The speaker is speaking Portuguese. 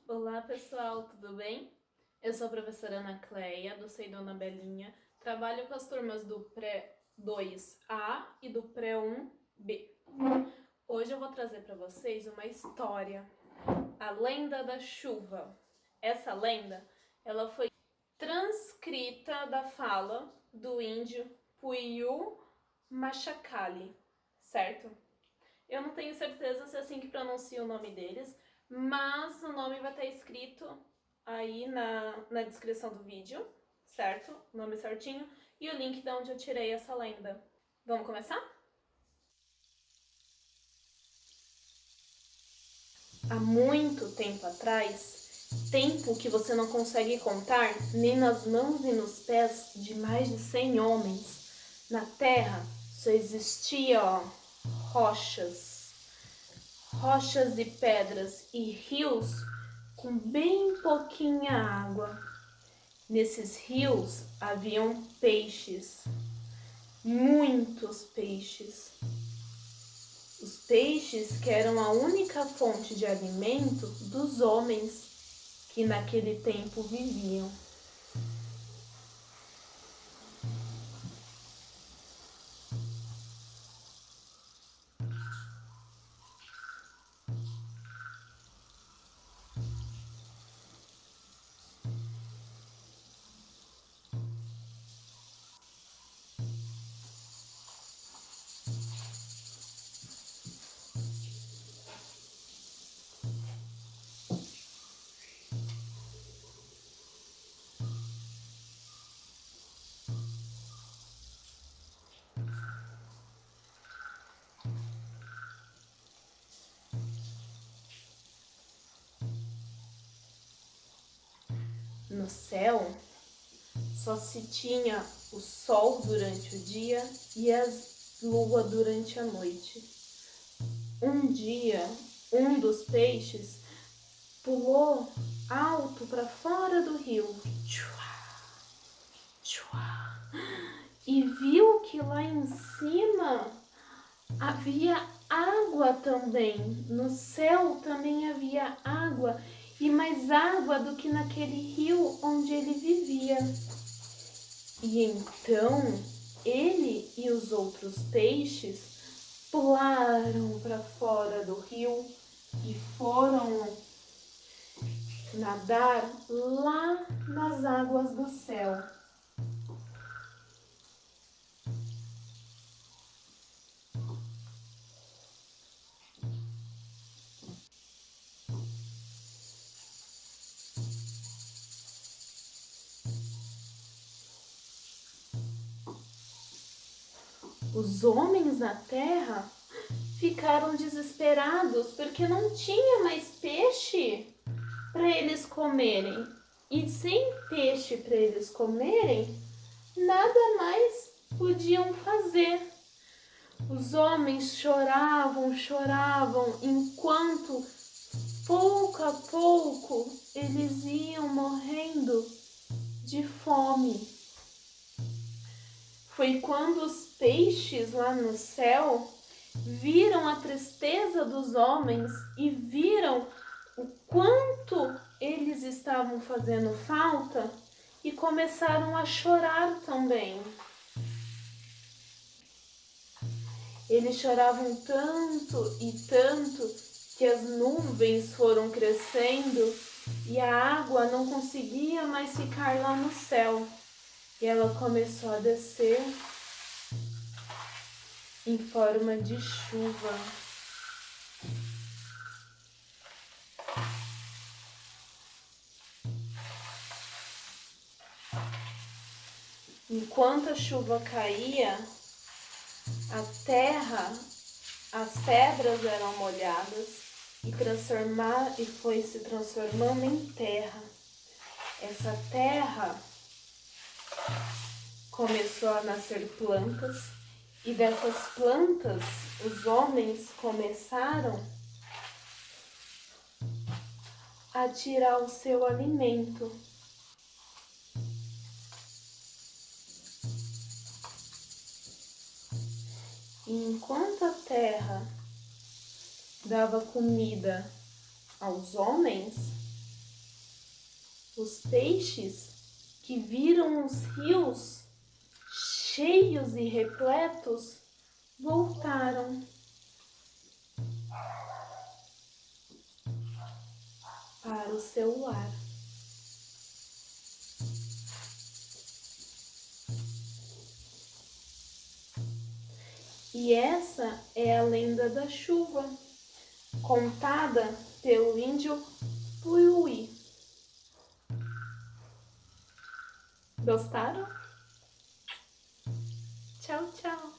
Olá pessoal, tudo bem? Eu sou a professora Ana Cleia, do Sei Dona Belinha, trabalho com as turmas do Pré 2A e do Pré 1B. Hoje eu vou trazer para vocês uma história, a Lenda da Chuva. Essa lenda, ela foi transcrita da fala do índio Puiu Machacali, certo? Eu não tenho certeza se é assim que pronuncia o nome deles, mas o nome vai estar escrito aí na descrição do vídeo, certo? O nome certinho e o link de onde eu tirei essa lenda. Vamos começar? Há muito tempo atrás, tempo que você não consegue contar nem nas mãos e nos pés de mais de 100 homens, na terra só existia, rochas, rochas e pedras e rios com bem pouquinha água. Nesses rios haviam peixes, muitos peixes. Os peixes que eram a única fonte de alimento dos homens que naquele tempo viviam. No céu só se tinha o sol durante o dia e a lua durante a noite. Um dia, um dos peixes pulou alto para fora do rio e viu que lá em cima havia água também. No céu também havia água, e mais água do que naquele rio onde ele vivia. E então ele e os outros peixes pularam para fora do rio e foram nadar lá nas águas do céu. Os homens na terra ficaram desesperados porque não tinha mais peixe para eles comerem. E sem peixe para eles comerem, nada mais podiam fazer. Os homens choravam, enquanto pouco a pouco eles iam morrendo de fome. Foi quando os peixes lá no céu viram a tristeza dos homens e viram o quanto eles estavam fazendo falta e começaram a chorar também. Eles choravam tanto e tanto que as nuvens foram crescendo e a água não conseguia mais ficar lá no céu. E ela começou a descer em forma de chuva. Enquanto a chuva caía, a terra, as pedras eram molhadas e foi se transformando em terra. Essa terra começou a nascer plantas e dessas plantas os homens começaram a tirar o seu alimento. E enquanto a terra dava comida aos homens, Os peixes que viram os rios cheios e repletos voltaram para o seu lar. E essa é a lenda da chuva, contada pelo índio Puiuí. Gostaram? Tchau, tchau!